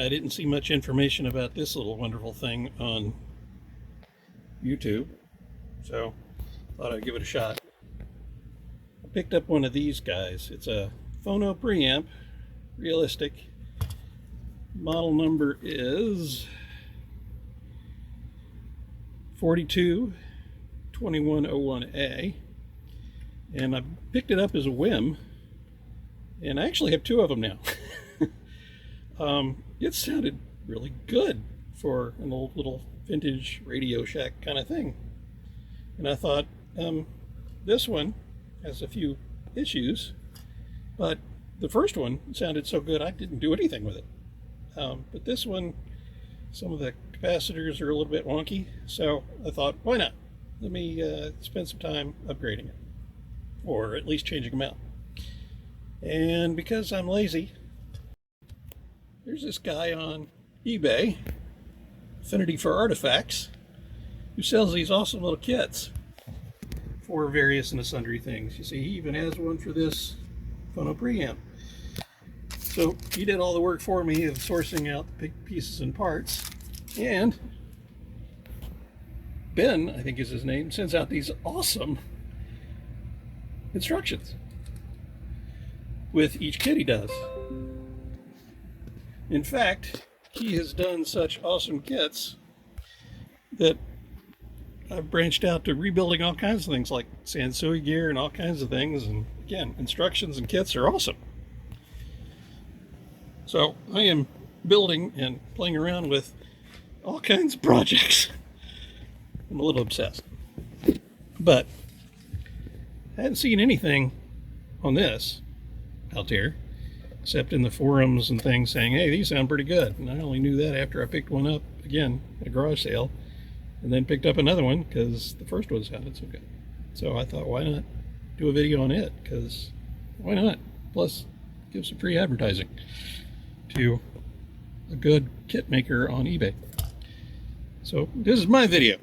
I didn't see much information about this little wonderful thing on YouTube, so thought I'd give it a shot. I picked up one of these guys. It's a Phono Preamp, realistic. Model number is 42-2101A, and I picked it up as a whim, and I actually have two of them now. It sounded really good for an old little vintage Radio Shack kind of thing. And I thought, this one has a few issues, but the first one sounded so good I didn't do anything with it. But this one, some of the capacitors are a little bit wonky, so I thought, why not? Let me spend some time upgrading it, or at least changing them out. And because I'm lazy, there's this guy on eBay, Affinity for Artifacts, who sells these awesome little kits for various and sundry things. You see, he even has one for this Phono Preamp. So he did all the work for me of sourcing out the pieces and parts, and Ben, I think is his name, sends out these awesome instructions with each kit he does. In fact, he has done such awesome kits that I've branched out to rebuilding all kinds of things like Sansui gear and all kinds of things. And again, instructions and kits are awesome. So I am building and playing around with all kinds of projects. I'm a little obsessed. But I hadn't seen anything on this out there, except in the forums and things saying, hey, these sound pretty good. And I only knew that after I picked one up, again, at a garage sale, and then picked up another one because the first one sounded so good. So I thought, why not do a video on it? Because why not? Plus, give some free advertising to a good kit maker on eBay. So this is my video.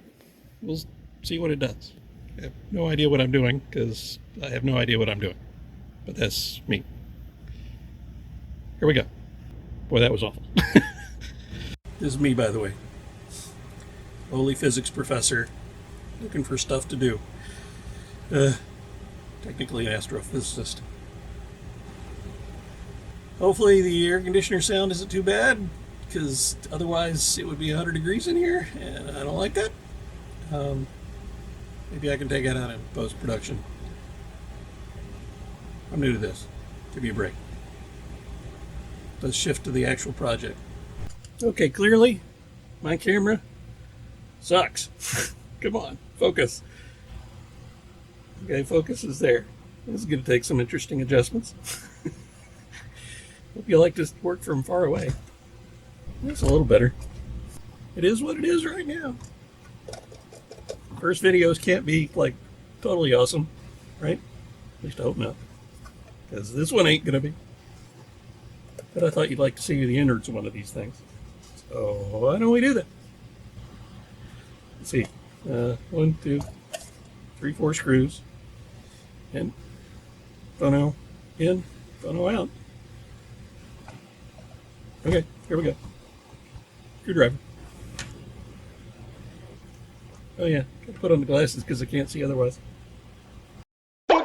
We'll see what it does. I have no idea what I'm doing because I have no idea what I'm doing. But that's me. Here we go. Boy, that was awful. This is me, by the way. Lowly physics professor looking for stuff to do. Technically an astrophysicist. Hopefully the air conditioner sound isn't too bad, because otherwise it would be 100 degrees in here, and I don't like that. Maybe I can take that out in post-production. I'm new to this. Give me a break. Let's shift to the actual project. Okay, clearly my camera sucks. Come on, focus. Okay, focus is there. This is going to take some interesting adjustments. Hope you like to work from far away. That's a little better. It is what it is right now. First videos can't be like totally awesome, right? At least I hope not, because this one ain't gonna be. But I thought you'd like to see the innards of one of these things. So why don't we do that? Let's see. 1, 2, 3, 4 screws. And phono in, phono out. Okay, here we go. Screwdriver. Oh yeah, gotta put on the glasses because I can't see otherwise. I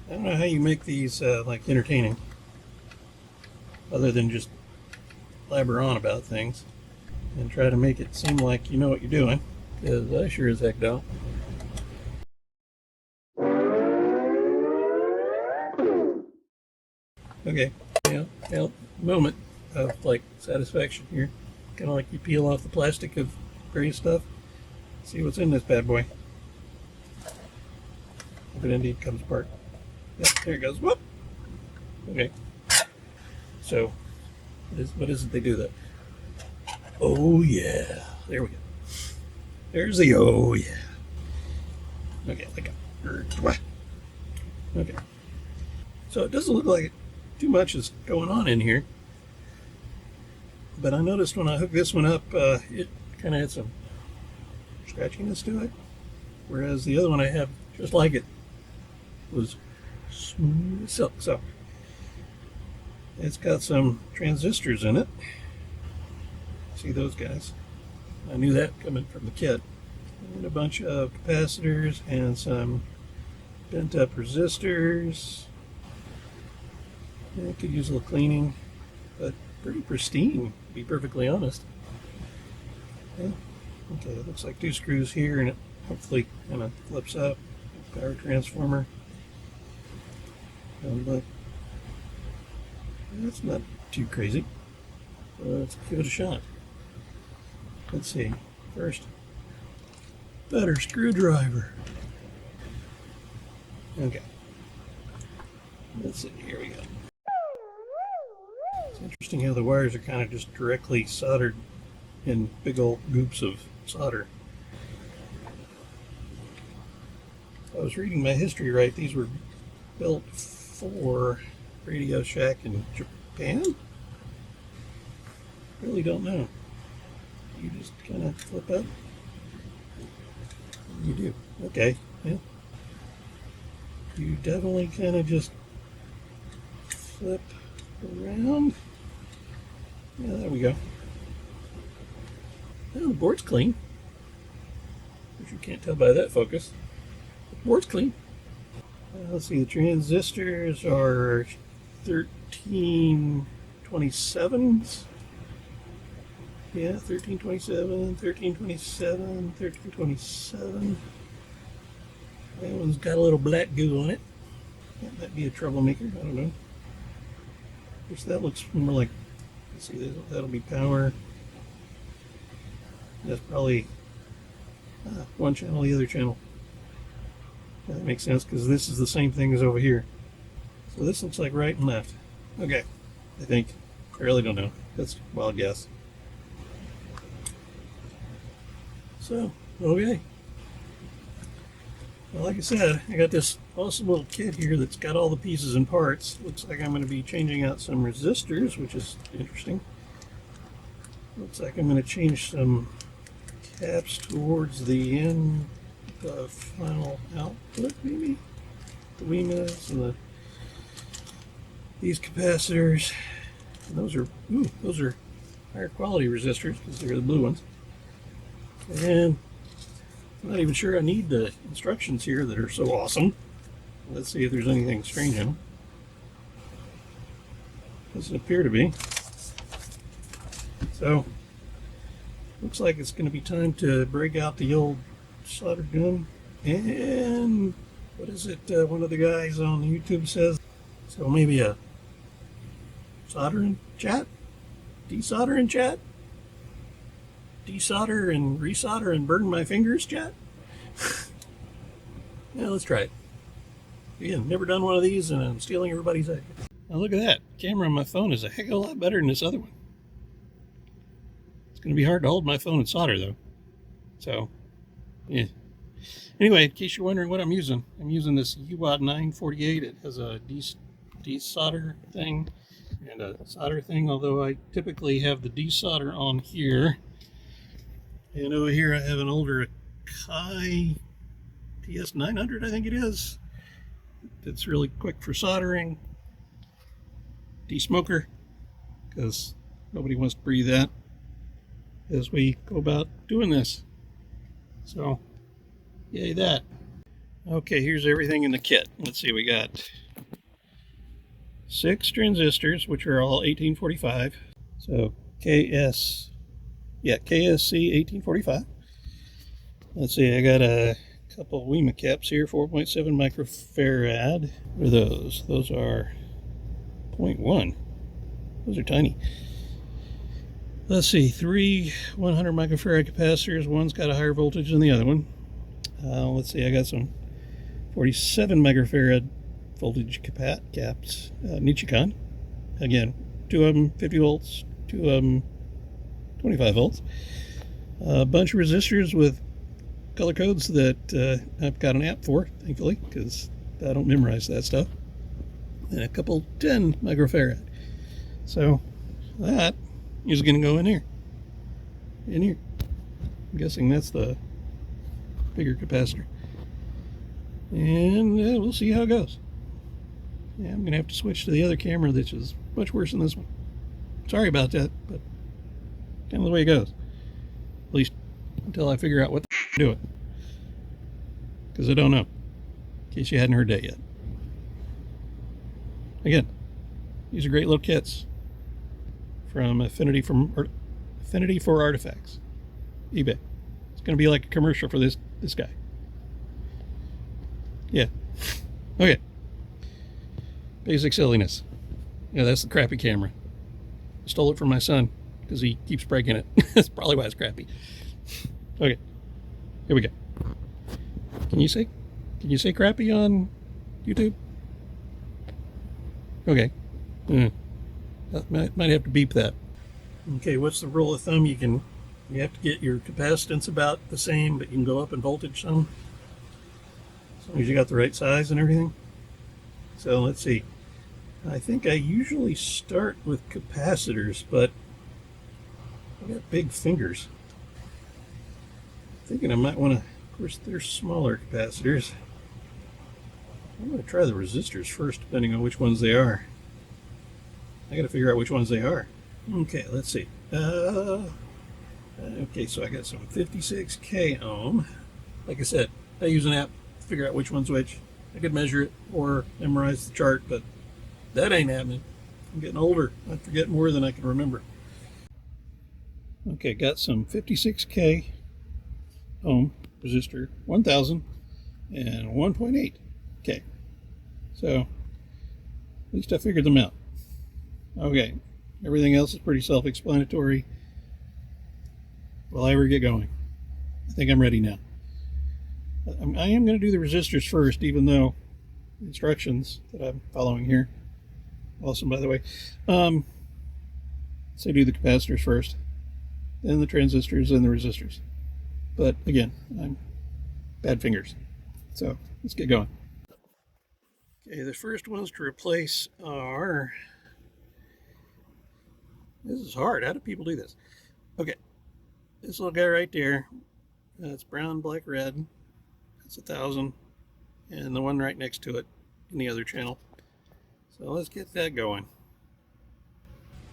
don't know how you make these like entertaining, other than just blabber on about things and try to make it seem like you know what you're doing, because I sure as heck don't. Okay, now moment of like satisfaction here. Kind of like you peel off the plastic of gray stuff. See what's in this bad boy. If it indeed comes apart. Yep, there it goes. Whoop! Okay. So, what is it they do that? Oh yeah. There we go. There's the oh yeah. Okay, like a... Okay. So it doesn't look like too much is going on in here. But I noticed when I hooked this one up, it kind of had some scratchiness to it. Whereas the other one I have just like it. was smooth silk. So it's got some transistors in it. See those guys? I knew that coming from the kit. And a bunch of capacitors and some bent up resistors. Yeah, it could use a little cleaning, but pretty pristine, to be perfectly honest. Yeah. Okay, it looks like 2 screws here, and it hopefully kind of flips up. Power transformer. But that's not too crazy. Let's give it a shot. Let's see. First, better screwdriver. Okay. Let's see. Here we go. It's interesting how the wires are kind of just directly soldered in big old goops of solder. If I was reading my history right, these were built for Radio Shack in Japan? Really don't know. You just kind of flip up. You do. Okay. Yeah. You definitely kind of just flip around. Yeah, there we go. Oh, the board's clean. Which you can't tell by that focus. The board's clean. Let's see, the transistors are 1327s. Yeah, 1327, 1327, 1327. That one's got a little black goo on it. That might be a troublemaker, I don't know. Of course, that looks more like, let's see, that'll be power. That's probably one channel, the other channel. That makes sense because this is the same thing as over here. So this looks like right and left. Okay, I think. I really don't know. That's a wild guess. So, okay. Well, like I said, I got this awesome little kit here that's got all the pieces and parts. Looks like I'm going to be changing out some resistors, which is interesting. Looks like I'm going to change some caps towards the end. The final output, maybe the WEMAs and these capacitors. And those are higher quality resistors because they're the blue ones. And I'm not even sure I need the instructions here that are so awesome. Let's see if there's anything strange in them. Doesn't appear to be. So looks like it's going to be time to break out the old solder gun, and what is it, one of the guys on YouTube says, so maybe a soldering chat, desoldering chat, desolder and resolder and burn my fingers chat. Yeah, let's try it. Again, never done one of these and I'm stealing everybody's idea. Now look at that, the camera on my phone is a heck of a lot better than this other one. It's going to be hard to hold my phone and solder though, so yeah. Anyway, in case you're wondering what I'm using this UWAT 948. It has a desolder thing and a solder thing, although I typically have the desolder on here. And over here I have an older Kai PS900, I think it is. It's really quick for soldering. Desmoker, because nobody wants to breathe that as we go about doing this. So, yay that. Okay, here's everything in the kit. Let's see, we got 6 transistors, which are all 1845. So, KSC 1845. Let's see, I got a couple WEMA caps here, 4.7 microfarad. What are those? Those are 0.1. Those are tiny. Let's see, 3 100 microfarad capacitors. One's got a higher voltage than the other one. Let's see, I got some 47 microfarad voltage caps, Nichicon. Again, 2 of them 50 volts, 2 of them 25 volts. A bunch of resistors with color codes that I've got an app for, thankfully, because I don't memorize that stuff. And a couple 10 microfarad. So that is going to go in here. In here. I'm guessing that's the bigger capacitor. And we'll see how it goes. Yeah, I'm going to have to switch to the other camera, which is much worse than this one. Sorry about that, but kind of the way it goes. At least until I figure out what to do it. Because I don't know. In case you hadn't heard that yet. Again, these are great little kits from Affinity for Artifacts. eBay. It's going to be like a commercial for this guy. Yeah. Okay. Basic silliness. Yeah, that's the crappy camera. I stole it from my son because he keeps breaking it. That's probably why it's crappy. Okay. Here we go. Can you say crappy on YouTube? Okay. Might have to beep that. Okay, what's the rule of thumb? You have to get your capacitance about the same, but you can go up in voltage some. As long as you got the right size and everything. So let's see. I think I usually start with capacitors, but I got big fingers. Thinking I might want to, of course, they're smaller capacitors. I'm going to try the resistors first, depending on which ones they are. I got to figure out which ones they are. Okay, let's see. Okay, so I got some 56K ohm. Like I said, I use an app to figure out which one's which. I could measure it or memorize the chart, but that ain't happening. I'm getting older. I forget more than I can remember. Okay, got some 56K ohm resistor, 1000 and 1.8. Okay, so at least I figured them out. Okay, everything else is pretty self-explanatory. Will I ever get going? I think I'm ready now. I am going to do the resistors first, even though the instructions that I'm following here, awesome by the way, say do the capacitors first, then the transistors, and the resistors. But again, I'm bad fingers. So let's get going. Okay, the first ones to replace are, this is hard. How do people do this? Okay, this little guy right there, that's brown, black, red. That's 1000, and the one right next to it in the other channel. So let's get that going.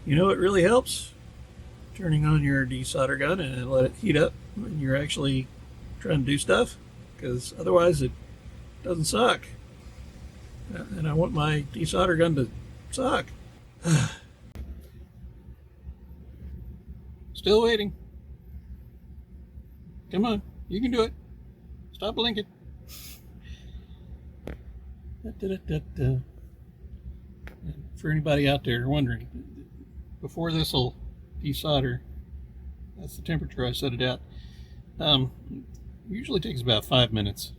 You know what really helps? Turning on your desolder gun and let it heat up when you're actually trying to do stuff, because otherwise it doesn't suck. And I want my desolder gun to suck. Still waiting. Come on, you can do it. Stop blinking. For anybody out there wondering, before this will desolder, that's the temperature I set it at. Usually takes about 5 minutes.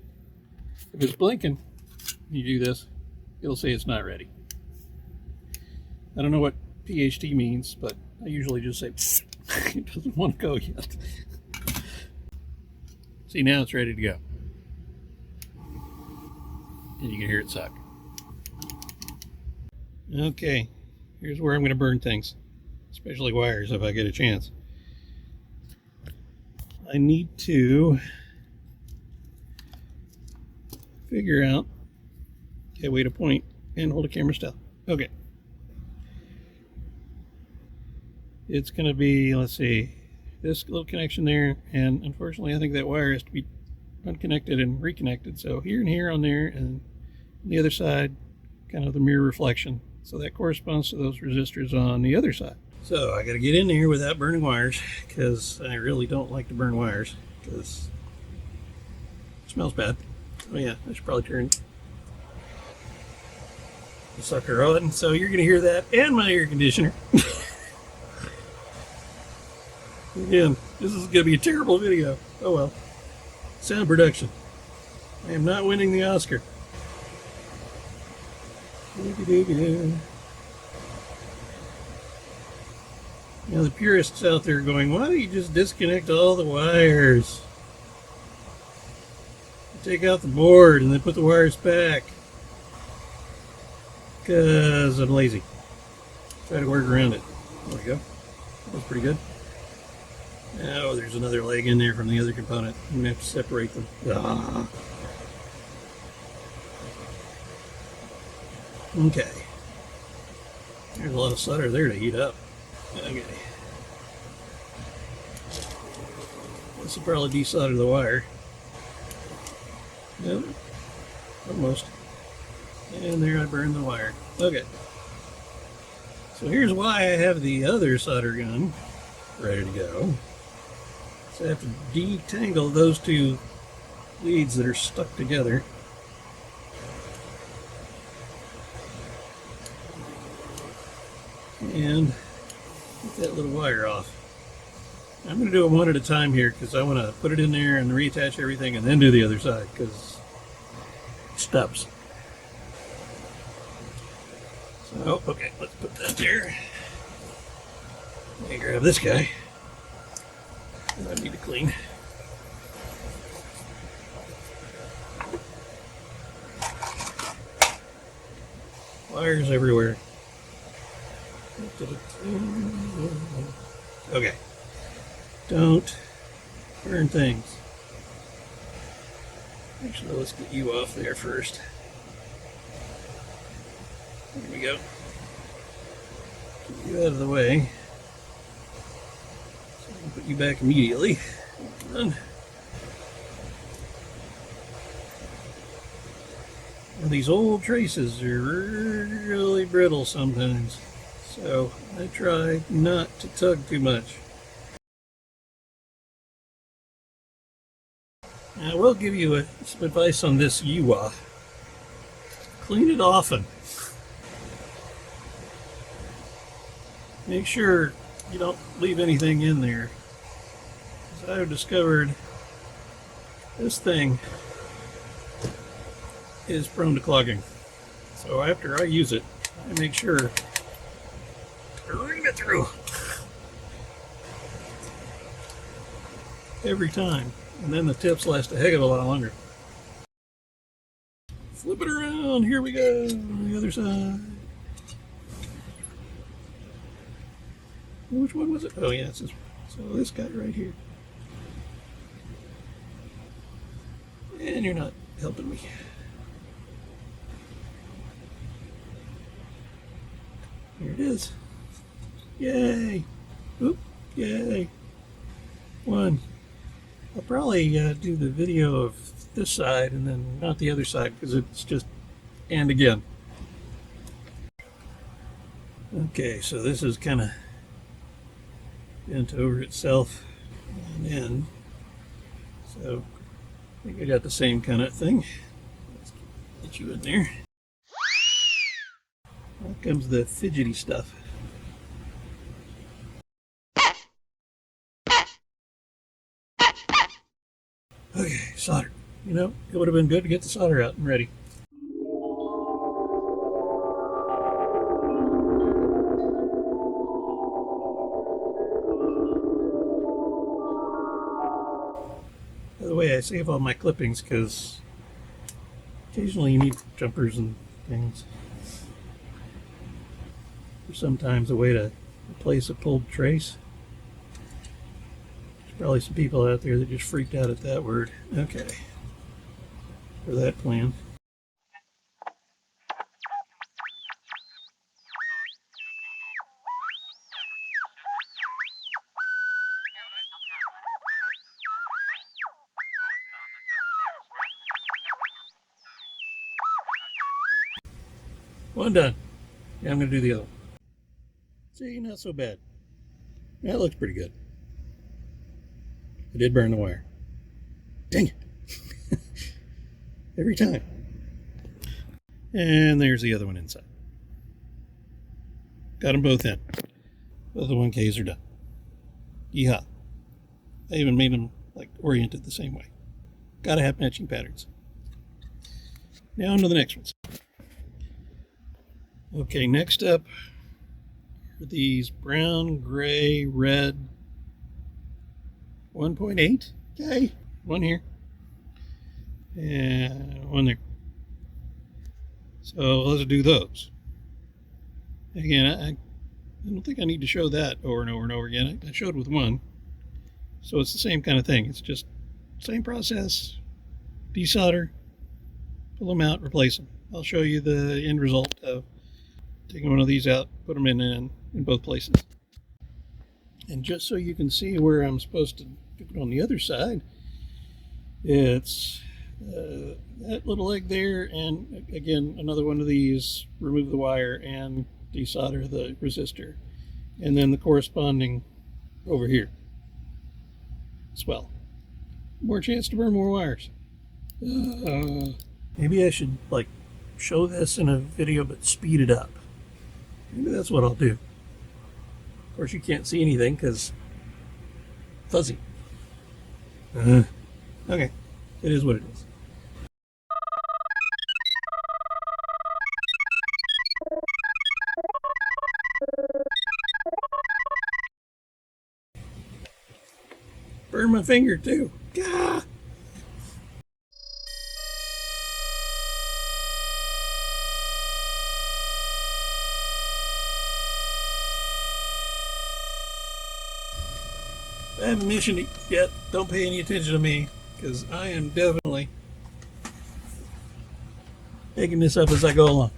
If it's blinking, you do this, it'll say it's not ready. I don't know what PHT means, but I usually just say it doesn't want to go yet. See, now it's ready to go. And you can hear it suck. Okay, here's where I'm going to burn things, especially wires if I get a chance. I need to figure out a way to point and hold a camera still. Okay. It's going to be, let's see, this little connection there, and unfortunately I think that wire has to be unconnected and reconnected. So here and here on there, and on the other side, kind of the mirror reflection. So that corresponds to those resistors on the other side. So I got to get in there without burning wires, because I really don't like to burn wires, because it smells bad. Oh yeah, I should probably turn the sucker on. So you're going to hear that and my air conditioner. Again, this is going to be a terrible video. Oh well. Sound production. I am not winning the Oscar. Now the purists out there going, why don't you just disconnect all the wires? Take out the board and then put the wires back. Because I'm lazy. Try to work around it. There we go. That's pretty good. Oh, there's another leg in there from the other component. I'm going to have to separate them. Ah. Okay. There's a lot of solder there to heat up. Okay. This will probably desolder the wire. Nope. Almost. And there I burned the wire. Okay. So here's why I have the other solder gun ready to go. So I have to detangle those two leads that are stuck together. And get that little wire off. I'm going to do them one at a time here because I want to put it in there and reattach everything and then do the other side because it stops. So, okay, let's put that there. Let me grab this guy. I need to clean. Wires everywhere. Okay. Don't burn things. Actually, let's get you off there first. There we go. Get you out of the way. So I can put you back immediately. Done. Now, these old traces are really brittle sometimes, so I try not to tug too much. Now, I will give you some advice on this UA. Clean it often. Make sure you don't leave anything in there. As I've discovered, this thing is prone to clogging. So after I use it, I make sure to ream it through every time. And then the tips last a heck of a lot longer. Flip it around. Here we go. The other side. Which one was it? Oh, yeah, it's this one. So this guy right here. And you're not helping me. Here it is. Yay. Oop. Yay. One. I'll probably do the video of this side and then not the other side because it's just and again. Okay, so this is kind of bent over itself and in. So I think I got the same kind of thing. Let's get you in there. Here comes the fidgety stuff. Okay, solder. You know, it would have been good to get the solder out and ready. By the way, I save all my clippings because occasionally you need jumpers and things. There's sometimes a way to replace a pulled trace. Probably some people out there that just freaked out at that word. Okay. For that plan. One done. Yeah, I'm going to do the other one. See, not so bad. That looks pretty good. I did burn the wire. Dang it. Every time. And there's the other one inside. Got them both in. Both the 1Ks are done. Yeehaw. I even made them like oriented the same way. Gotta have matching patterns. Now on to the next ones. Okay, next up are these brown, gray, red 1.8. Okay, one here and one there. So let's do those. Again, I don't think I need to show that over and over and over again. I showed with one. So it's the same kind of thing. It's just same process. Desolder, pull them out, replace them. I'll show you the end result of taking one of these out, put them in both places. And just so you can see where I'm supposed to do it on the other side, it's that little leg there, and again another one of these, remove the wire and desolder the resistor, and then the corresponding over here as well. More chance to burn more wires. Maybe I should like show this in a video but speed it up. Maybe that's what I'll do. Of course you can't see anything because fuzzy. Okay, it is what it is. Burn my finger too. Gah! I haven't mentioned it yet. Don't pay any attention to me, because I am definitely making this up as I go along.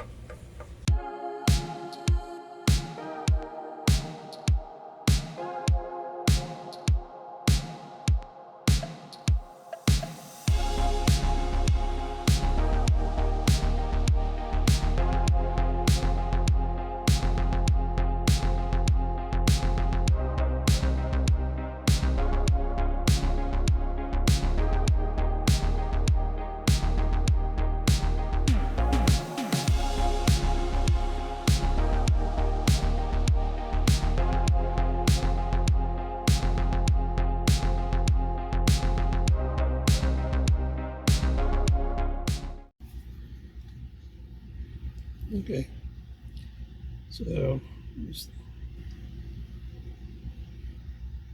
Okay,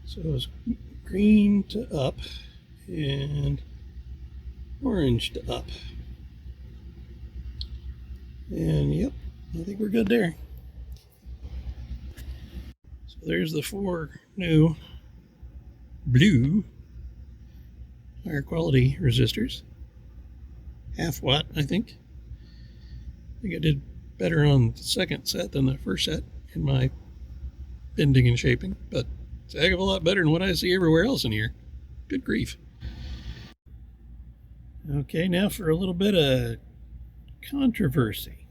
so it's green to up and orange to up, and yep, I think we're good there. So there's the 4 new blue higher quality resistors, 1/2 watt, I think. I think I did better on the second set than the first set in my bending and shaping, but it's a heck of a lot better than what I see everywhere else in here. Good grief. Okay, now for a little bit of controversy.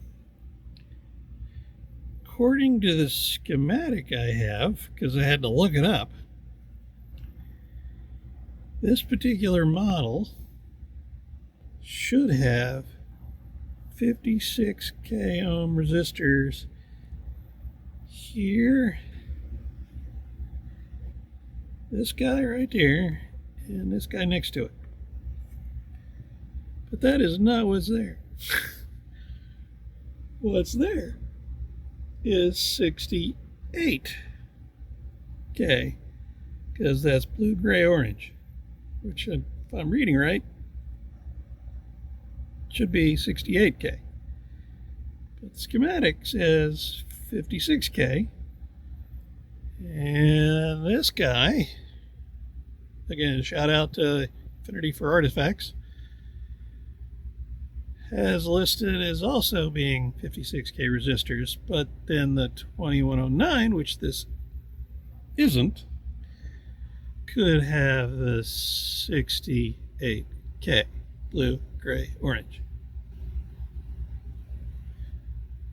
According to the schematic I have, because I had to look it up, this particular model should have 56k ohm resistors here, this guy right there, and this guy next to it. But that is not what's there. What's there is 68k, because that's blue, gray, orange, which, if I'm reading right, should be 68k. But the schematic says 56k. And this guy, again, shout out to Infinity for Artifacts, has listed as also being 56k resistors, but then the 2109, which this isn't, could have the 68k, blue, gray, orange.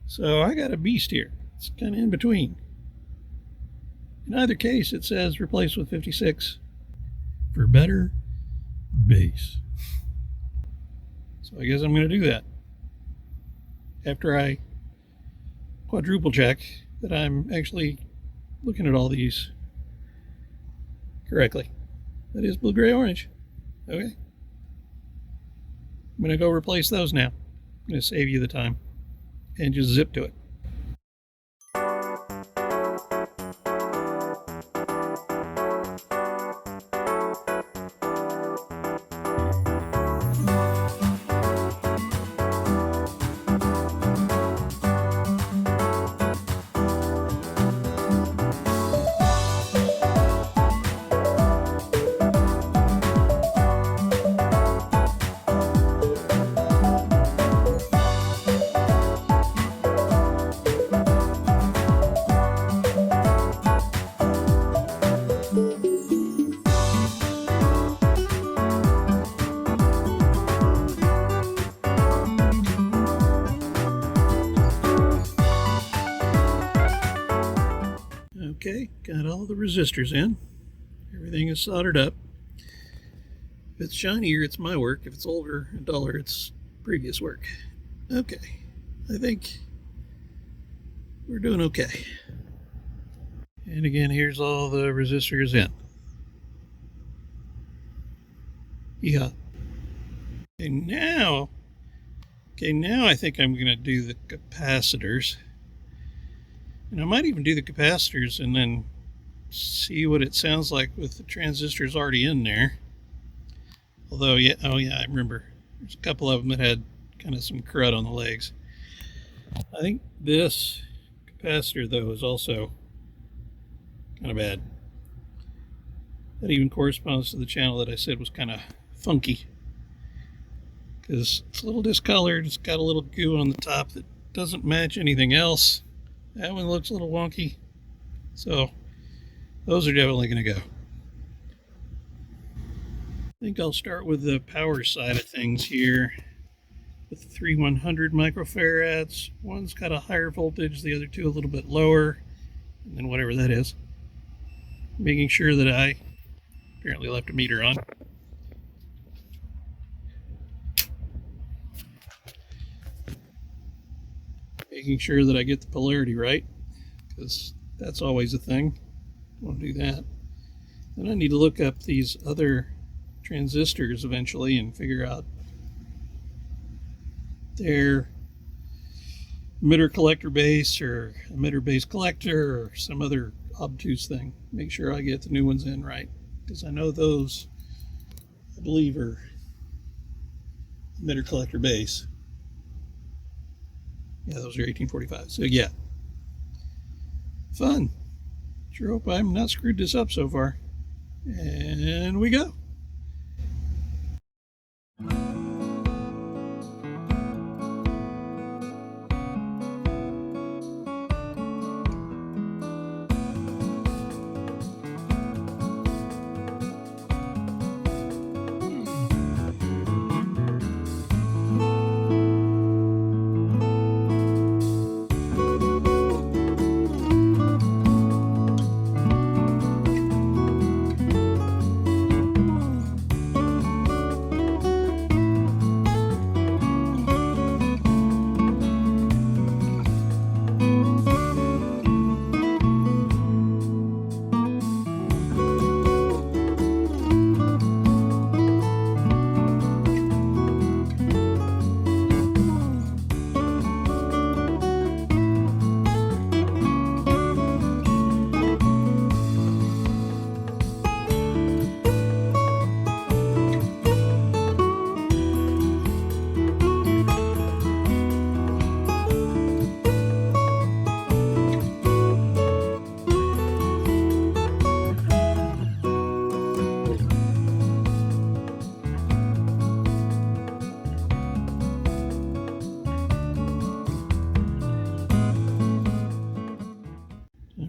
So I got a beast here. It's kind of in between. In either case, it says replace with 56 for better bass. So I guess I'm going to do that after I quadruple check that I'm actually looking at all these correctly. That is blue, gray, orange. Okay. I'm going to go replace those now. I'm going to save you the time and just zip to it. Okay, got all the resistors in. Everything is soldered up. If it's shinier, it's my work. If it's older and duller, it's previous work. Okay, I think we're doing okay. And again, here's all the resistors in. Yeah. Okay, now I think I'm going to do the capacitors. And I might even do the capacitors and then see what it sounds like with the transistors already in there. Although, yeah, oh yeah, I remember. There's a couple of them that had kind of some crud on the legs. I think this capacitor, though, is also kind of bad. That even corresponds to the channel that I said was kind of funky. Because it's a little discolored, it's got a little goo on the top that doesn't match anything else. That one looks a little wonky. So, those are definitely going to go. I think I'll start with the power side of things here. With 3100 microfarads. One's got a higher voltage, the other two a little bit lower. And then whatever that is. Making sure that I apparently left a meter on. Making sure that I get the polarity right, because that's always a thing. I want to do that. Then I need to look up these other transistors eventually and figure out their emitter collector base or emitter base collector or some other obtuse thing. Make sure I get the new ones in right, because I know those, I believe, are emitter collector base. Yeah, those are 1845. So yeah, fun. Sure hope I'm not screwed this up so far. And we go.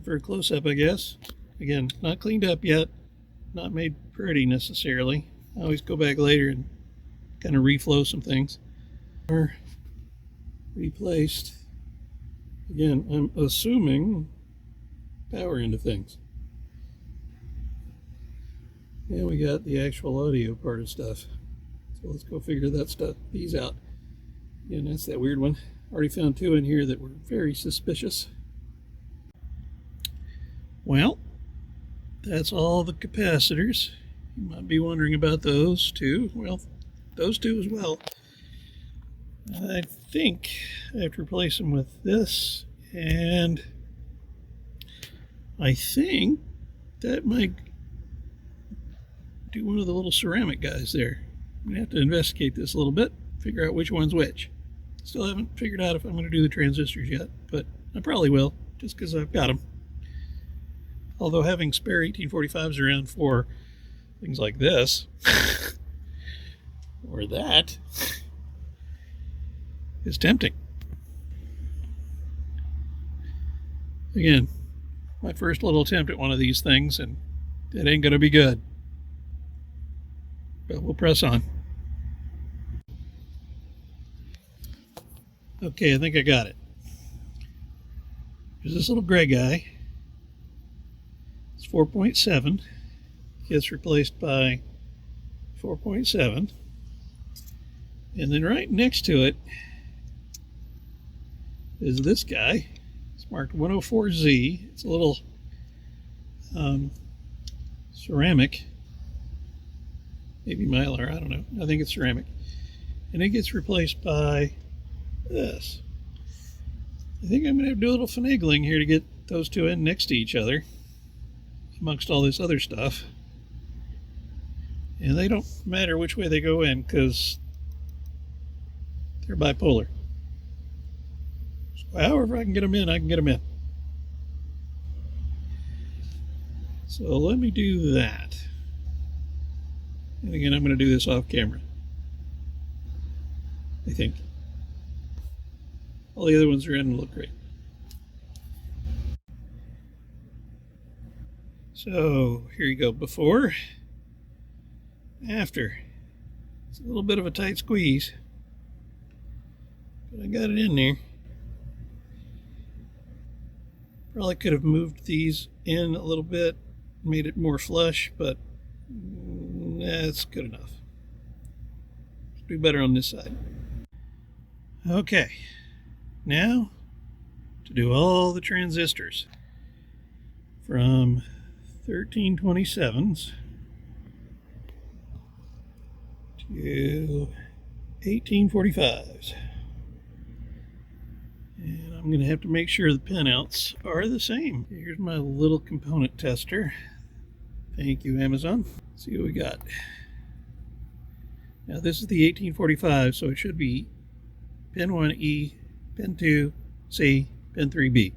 For a close-up, I guess. Again, not cleaned up yet, not made pretty necessarily. I always go back later and kind of reflow some things. Are replaced. Again, I'm assuming power into things. And we got the actual audio part of stuff. So let's go figure these out. Again, that's that weird one. Already found two in here that were very suspicious. Well, that's all the capacitors. You might be wondering about those too. Well, those two as well. I think I have to replace them with this, and I think that might do one of the little ceramic guys there. I'm going to have to investigate this a little bit, figure out which one's which. Still haven't figured out if I'm going to do the transistors yet, but I probably will, just because I've got them. Although having spare 1845s around for things like this, or that, is tempting. Again, my first little attempt at one of these things, and it ain't going to be good. But we'll press on. Okay, I think I got it. There's this little gray guy. It's 4.7. Gets replaced by 4.7. And then right next to it is this guy. It's marked 104Z. It's a little ceramic, maybe mylar, I don't know. I think it's ceramic. And it gets replaced by this. I think I'm going to have to do a little finagling here to get those two in next to each other, amongst all this other stuff. And they don't matter which way they go in, because they're bipolar. So however I can get them in, I can get them in. So let me do that. And again, I'm going to do this off camera, I think. All the other ones are in and look great. So here you go, before, after. It's a little bit of a tight squeeze, but I got it in there. Probably could have moved these in a little bit, made it more flush, but that's good enough. Let's do better on this side. Okay, now to do all the transistors from 1327s to 1845s. And I'm going to have to make sure the pinouts are the same. Here's my little component tester. Thank you, Amazon. Let's see what we got. Now this is the 1845, so it should be pin 1 E, pin 2 C, pin 3 B.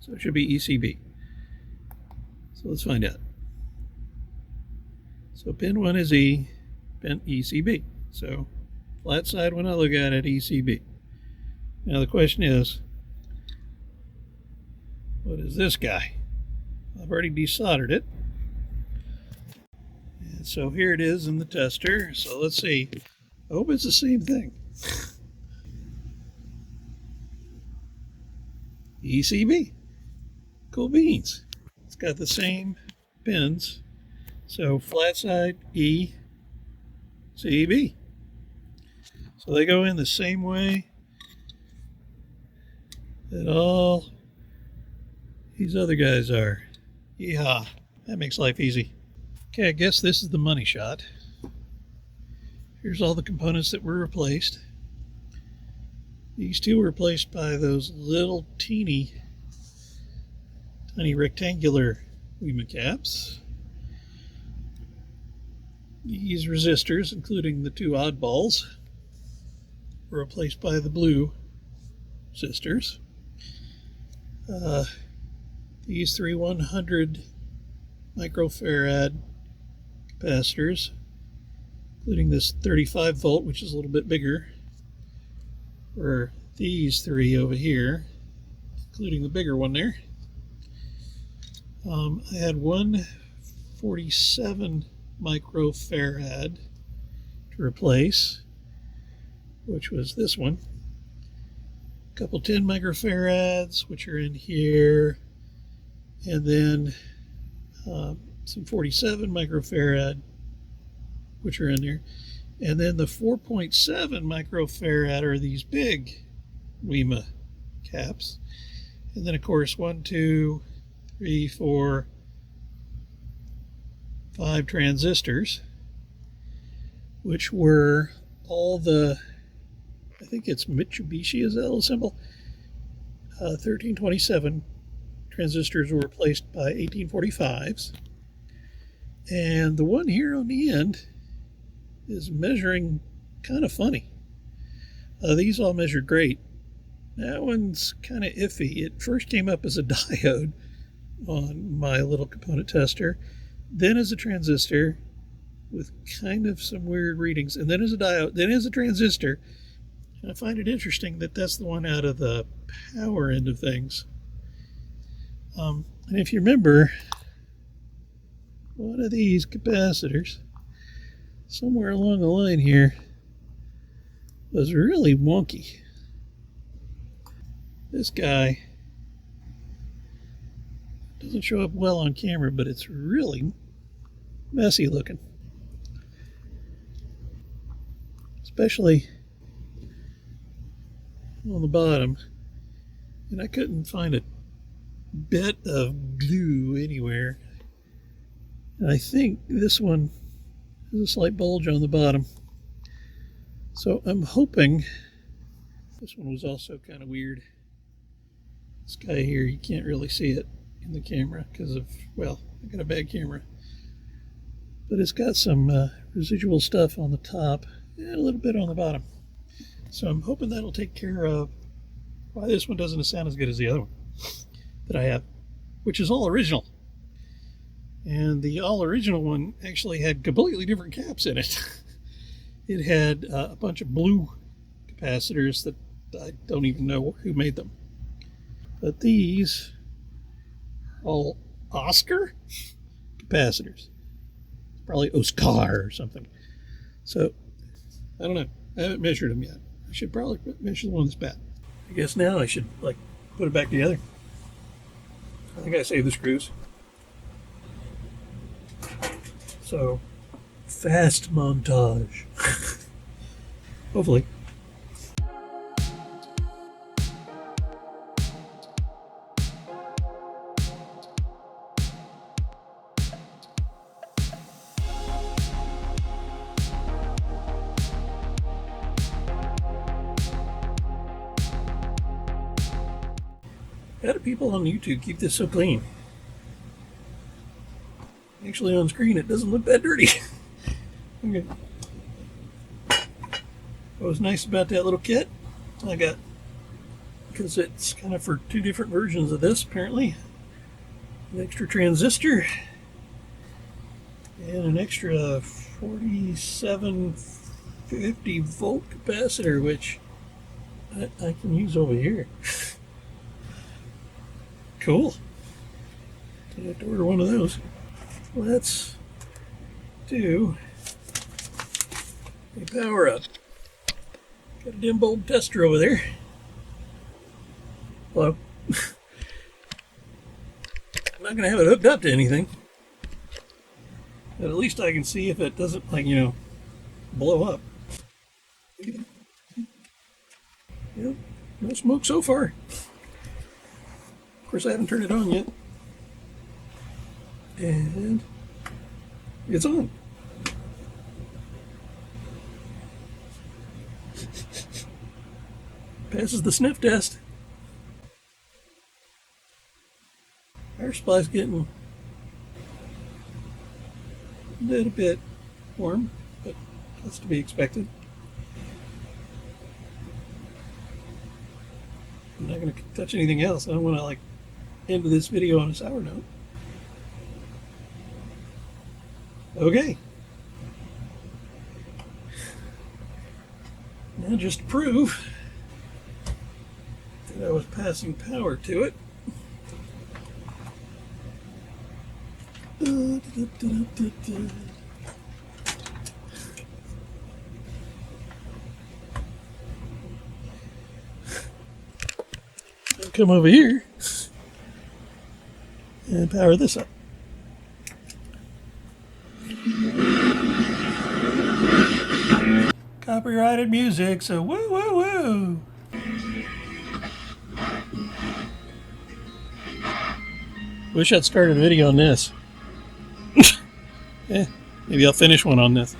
So it should be ECB. So let's find out. So pin 1 is E, pin ECB. So flat side when I look at it, ECB. Now the question is, what is this guy? I've already desoldered it. And so here it is in the tester. So let's see. I hope it's the same thing. ECB. Cool beans. It's got the same pins. So flat side E, C, B. So they go in the same way that all these other guys are. Yeehaw. That makes life easy. Okay, I guess this is the money shot. Here's all the components that were replaced. These two were replaced by those little tiny rectangular WEMA caps. These resistors, including the two oddballs, were replaced by the blue resistors. These three 100 microfarad capacitors, including this 35 volt, which is a little bit bigger, or these three over here, including the bigger one there. I had one 47 microfarad to replace, which was this one. A couple 10 microfarads, which are in here, and then some 47 microfarad, which are in there. And then the 4.7 microfarad are these big WEMA caps. And then, of course, 1, 2, 3, 4, 5 transistors, which were all the, I think it's Mitsubishi, is that a little symbol? 1327 transistors were replaced by 1845s. And the one here on the end is measuring kind of funny. These all measured great. That one's kind of iffy. It first came up as a diode on my little component tester, then as a transistor with kind of some weird readings, and then as a diode, then as a transistor. And I find it interesting that that's the one out of the power end of things. And if you remember, one of these capacitors somewhere along the line here was really wonky. This guy doesn't Doesn't show up well on camera, but it's really messy looking. Especially on the bottom. And I couldn't find a bit of glue anywhere. And I think this one has a slight bulge on the bottom. So I'm hoping this one was also kind of weird. This guy here, you can't really see it in the camera because of, well, I got a bad camera. But it's got some residual stuff on the top and a little bit on the bottom. So I'm hoping that'll take care of why this one doesn't sound as good as the other one that I have, which is all original. And the all original one actually had completely different caps in it. It had a bunch of blue capacitors that I don't even know who made them. But these are all Oscar capacitors. Probably Oscar or something. So, I don't know. I haven't measured them yet. I should probably measure the one that's bad. I guess now I should, like, put it back together. I think I saved the screws. So, fast montage. Hopefully. How do people on YouTube keep this so clean? Actually, on screen, it doesn't look that dirty. Okay. What was nice about that little kit, I got, because it's kind of for two different versions of this, apparently, an extra transistor and an extra 4750 volt capacitor, which I can use over here. Cool. I have to order one of those. Let's do a power up. Got a dim bulb tester over there. Hello. I'm not going to have it hooked up to anything. But at least I can see if it doesn't, like, you know, blow up. Yep, no smoke so far. Of course, I haven't turned it on yet. And it's on. Passes the sniff test. Power supply's getting a little bit warm, but that's to be expected. I'm not going to touch anything else. I don't want to, like, end this video on a sour note. Okay. Now, just to prove that I was passing power to it, I'll come over here and power this up. Copyrighted music, so woo woo woo. Wish I'd started a video on this. Maybe I'll finish one on this.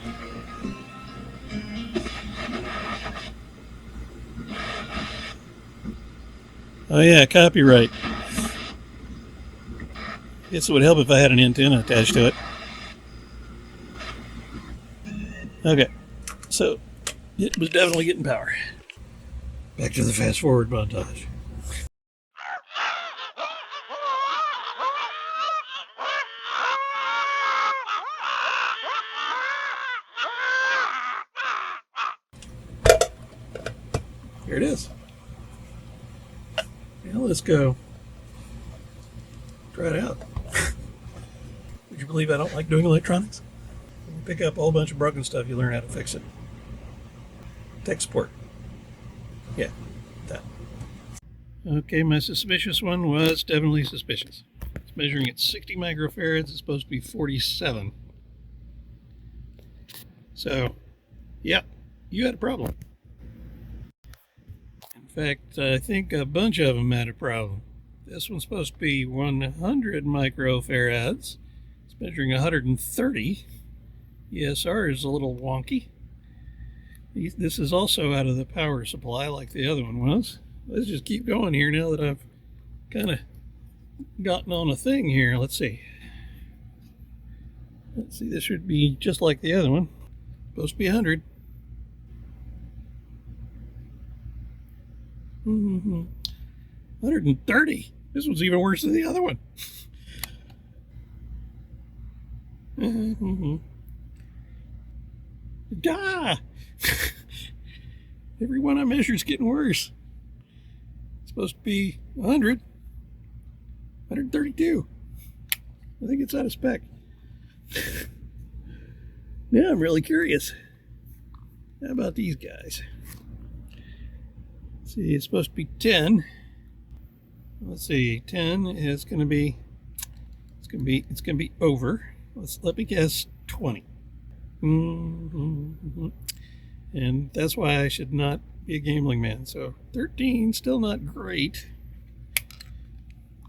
Oh yeah, copyright. Guess it would help if I had an antenna attached to it. Okay, so it was definitely getting power. Back to the fast forward montage. Here it is. Now let's go try it out. Would you believe I don't like doing electronics? When you pick up a whole bunch of broken stuff, you learn how to fix it. Tech support. Yeah, that. Okay, my suspicious one was definitely suspicious. Let's measuring at 60 microfarads. It's supposed to be 47. So, yeah, you had a problem. In fact, I think a bunch of them had a problem. This one's supposed to be 100 microfarads. It's measuring 130. ESR is a little wonky. This is also out of the power supply like the other one was. Let's just keep going here now that I've kind of gotten on a thing here. Let's see. This should be just like the other one. Supposed to be 100. 130. This one's even worse than the other one. Duh! Every one I measure is getting worse. It's supposed to be 100. 132. I think it's out of spec. Now I'm really curious. How about these guys? Let's see, it's supposed to be 10. Let's see, 10 is going to be, it's going to be over. Let me guess 20. And that's why I should not be a gambling man. So 13, still not great.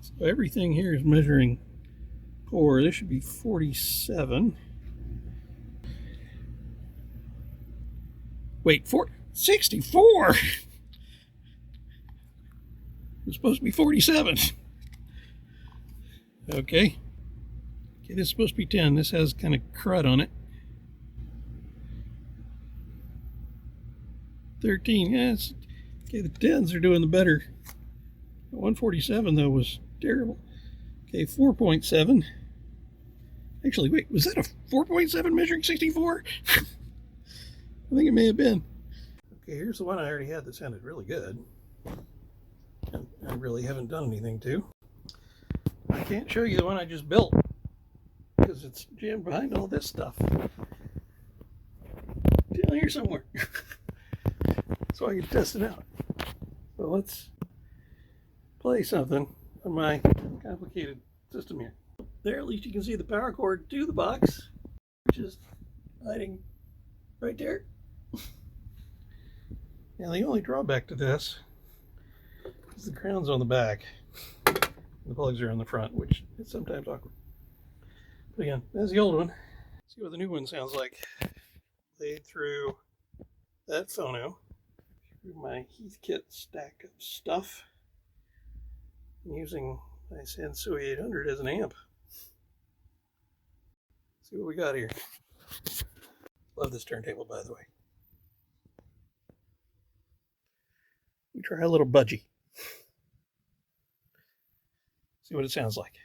So everything here is measuring poor. This should be 47. Wait, 64! It's supposed to be 47. Okay, this is supposed to be 10. This has kind of crud on it. 13, yes. Okay, the 10s are doing the better. 147 though was terrible. Okay, 4.7. Actually, wait, was that a 4.7 measuring 64? I think it may have been. Okay, here's the one I already had that sounded really good. And I really haven't done anything to. I can't show you the one I just built because it's jammed behind all this stuff. Down here somewhere. So I can test it out. So let's play something on my complicated system here. There, at least you can see the power cord to the box, which is hiding right there. Now the only drawback to this is the crown's on the back. The plugs are on the front, which is sometimes awkward. But again, that's the old one. Let's see what the new one sounds like. Played through that phono, through my Heathkit stack of stuff, and using my Sansui 800 as an amp. Let's see what we got here. Love this turntable, by the way. We try a little budgie. See what it sounds like.